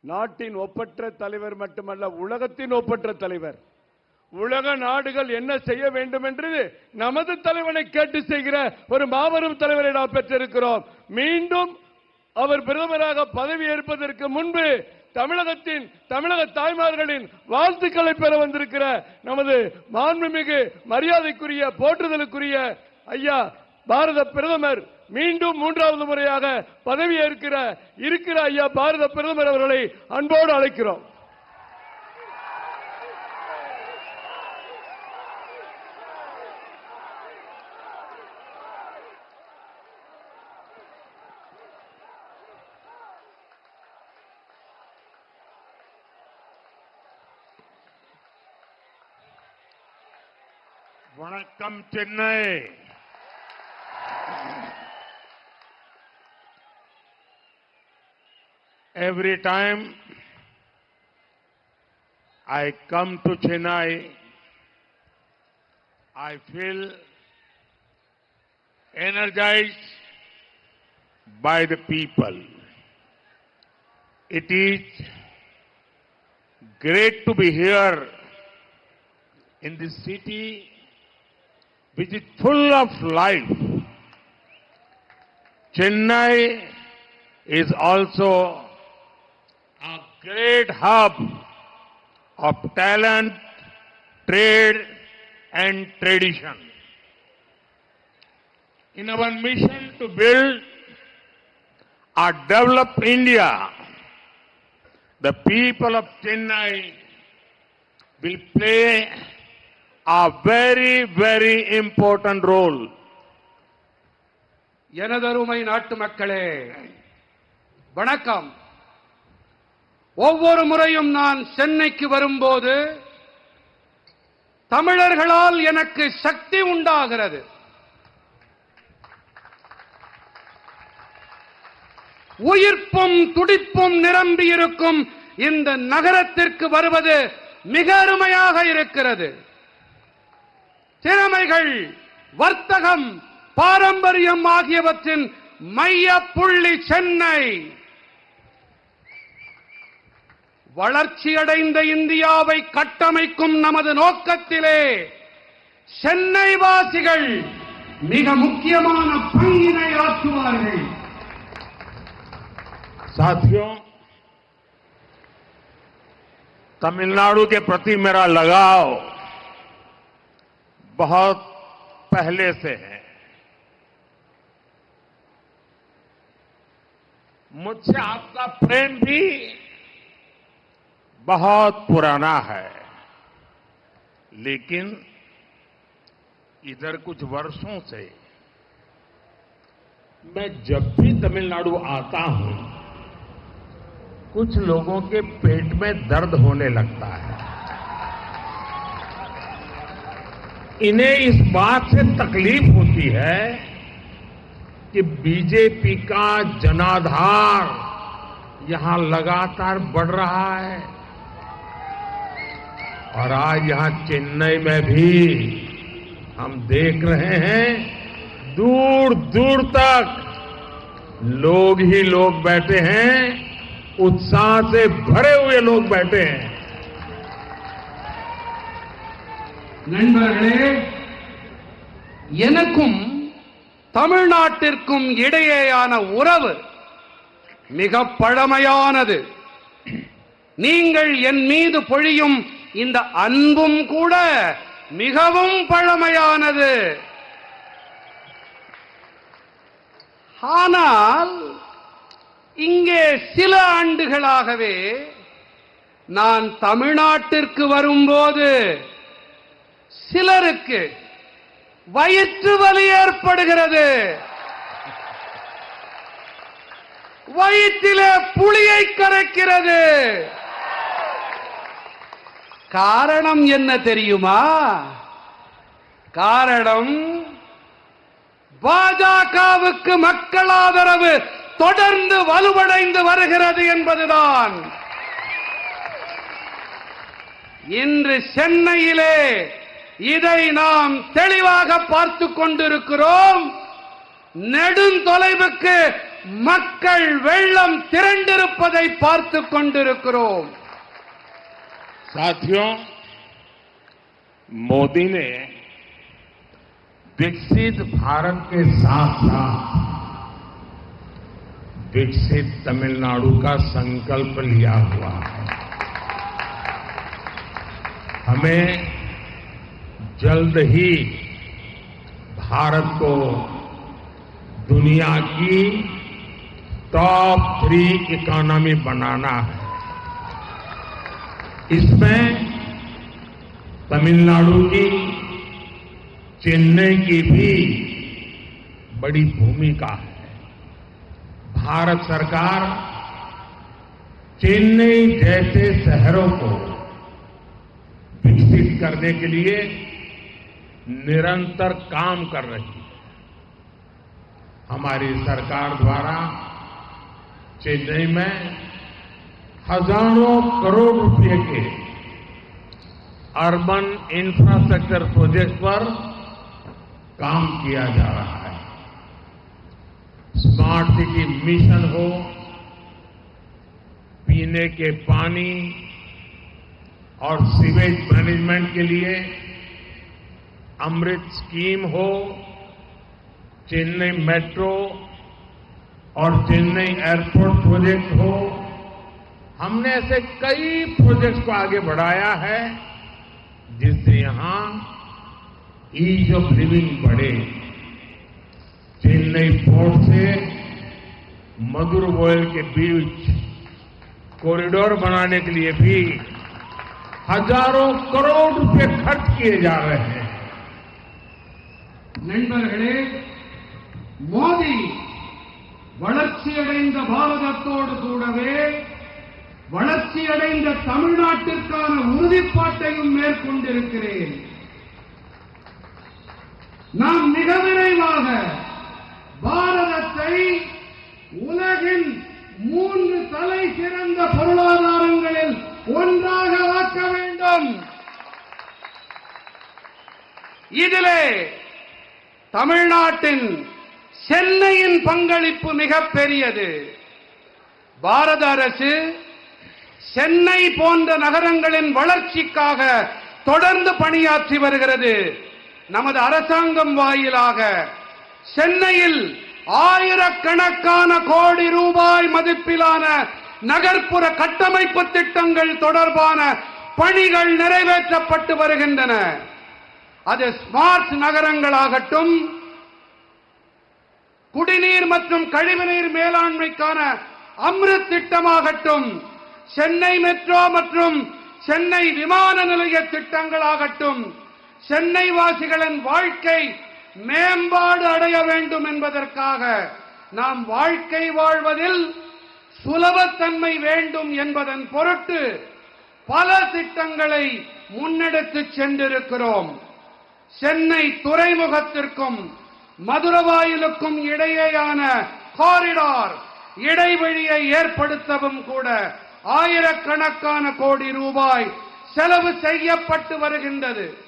நாட்டின் ஒப்பற்ற தலைவர் மட்டுமல்ல, உலகத்தின் ஒப்பற்ற தலைவர். உலக நாடுகள் என்ன செய்ய வேண்டும் என்று நமது தலைவனை கேட்டு செய்கிற ஒரு மாபெரும் தலைவரை நாம் பெற்றிருக்கிறோம். மீண்டும் அவர் பிரதமராக பதவி ஏற்பதற்கு முன்பு தமிழக தாய்மார்களின் வாழ்த்துக்களை பெற வந்திருக்கிற நமது மாண்புமிகு மரியாதைக்குரிய போற்றுதலுக்குரிய ஐயா பாரத பிரதமர் மீண்டும் 3வது முறையாக பதவி இருக்கிற ஐயா பாரத பிரதமர் அவர்களை அன்போடு அழைக்கிறோம். வணக்கம் Chennai. Every time I come to Chennai, I feel energized by the people. It is great to be here in this city which is full of life. Chennai is also a great hub of talent, trade and tradition. In our mission to build a developed India, the people of Chennai will play a very, very important role. எனதருமை நாட்டு மக்களே, வணக்கம். ஒவ்வொரு முறையும் நான் சென்னைக்கு வரும்போது தமிழர்களால் எனக்கு சக்தி உண்டாகிறது. உயிர்ப்பும் துடிப்பும் நிரம்பி இருக்கும் இந்த நகரத்திற்கு வருவது மிக அருமையாக இருக்கிறது. திறமைகள், வர்த்தகம், பாரம்பரியம் ஆகியவற்றின் மைய புள்ளி சென்னை. வளர்ச்சியடைந்த இந்தியாவை கட்டமைக்கும் நமது நோக்கத்திலே சென்னை வாசிகள் மிக முக்கியமான பங்கினை ஆற்றுவார்கள். साथियों, तमिलनाडु के प्रति मेरा लगाव बहुत पहले से है. मुझसे आपका प्रेम भी बहुत पुराना है, लेकिन इधर कुछ वर्षों से मैं जब भी तमिलनाडु आता हूं, कुछ लोगों के पेट में दर्द होने लगता है. इन्हें इस बात से तकलीफ होती है कि बीजेपी का जनाधार यहां लगातार बढ़ रहा है और आज यहां चेन्नई में भी हम देख रहे हैं दूर दूर तक लोग ही लोग बैठे हैं, उत्साह से भरे हुए लोग बैठे हैं. நண்பர்களே, எனக்கும் தமிழ்நாட்டிற்கும் இடையேயான உறவு மிக பழமையானது. நீங்கள் என் மீது பொழியும் இந்த அன்பும் கூட மிகவும் பழமையானது. ஆனால் இங்கே சில ஆண்டுகளாகவே நான் தமிழ்நாட்டிற்கு வரும்போது சிலருக்கு வயிற்று வலி ஏற்படுகிறது. வயிற்றிலே புளியை கரைக்கிறது. காரணம் என்ன தெரியுமா? காரணம் பாஜகவுக்கு மக்கள் ஆதரவு தொடர்ந்து வலுவடைந்து வருகிறது என்பதுதான். இன்று சென்னையிலே இதை நாம் தெளிவாக பார்த்துக் கொண்டிருக்கிறோம். நெடுந்தொலைவுக்கு மக்கள் வெள்ளம் திரண்டிருப்பதை பார்த்துக் கொண்டிருக்கிறோம். साथियों, मोदी ने विकसित भारत के साथ साथ विकसित तमिलनाडु का संकल्प लिया हुआ है. हमें जल्द ही भारत को दुनिया की टॉप 3 इकोनॉमी बनाना है. इसमें तमिलनाडु की, चेन्नई की भी बड़ी भूमिका है. भारत सरकार चेन्नई जैसे शहरों को विकसित करने के लिए निरंतर काम कर रही है. हमारी सरकार द्वारा चेन्नई में हजारों करोड़ रुपए के अर्बन इंफ्रास्ट्रक्चर प्रोजेक्ट पर काम किया जा रहा है. स्मार्ट सिटी मिशन हो, पीने के पानी और सीवेज मैनेजमेंट के लिए अमृत स्कीम हो, चेन्नई मेट्रो और चेन्नई एयरपोर्ट प्रोजेक्ट हो, हमने ऐसे कई प्रोजेक्ट्स को आगे बढ़ाया है जिससे यहां ईज ऑफ लिविंग बढ़े. चेन्नई पोर्ट से मदुरवायल के बीच कॉरिडोर बनाने के लिए भी हजारों करोड़ रुपए खर्च किए जा रहे हैं. நண்பர்களே, மோடி வளர்ச்சியடைந்த பாரதத்தோடு கூடவே வளர்ச்சியடைந்த தமிழ்நாட்டிற்கான உறுதிப்பாட்டையும் மேற்கொண்டிருக்கிறேன். நாம் மிக விரைவாக பாரதத்தை உலகின் 3 தலை சிறந்த பொருளாதாரங்களில் ஒன்றாக ஆக்க வேண்டும். இதிலே தமிழ்நாட்டின் சென்னையின் பங்களிப்பு மிகப் பெரியது. பாரத அரசு சென்னை போன்ற நகரங்களின் வளர்ச்சிக்காக தொடர்ந்து பணியாற்றி வருகிறது. நமது அரசாங்கம் வாயிலாக சென்னையில் ஆயிரக்கணக்கான கோடி ரூபாய் மதிப்பிலான நகர்ப்புற கட்டமைப்பு திட்டங்கள் தொடர்பான பணிகள் நிறைவேற்றப்பட்டு வருகின்றன. அது ஸ்மார்ட் நகரங்களாகட்டும், குடிநீர் மற்றும் கழிவுநீர் மேலாண்மைக்கான அம்ருத் திட்டமாகட்டும், சென்னை மெட்ரோ மற்றும் சென்னை விமான நிலைய திட்டங்களாகட்டும், சென்னை வாசிகளின் வாழ்க்கை மேம்பாடு அடைய வேண்டும் என்பதற்காக நாம் வாழ்க்கை வாழ்வதில் சுலபத்தன்மை வேண்டும் என்பதன் பொருட்டு பல திட்டங்களை முன்னெடுத்துச் சென்றிருக்கிறோம். சென்னை துறைமுகத்திற்கும் மதுரவாயிலுக்கும் இடையேயான காரிடார் இடைவெளியை ஏற்படுத்தவும் கூட ஆயிரக்கணக்கான கோடி ரூபாய் செலவு செய்யப்பட்டு வருகின்றது.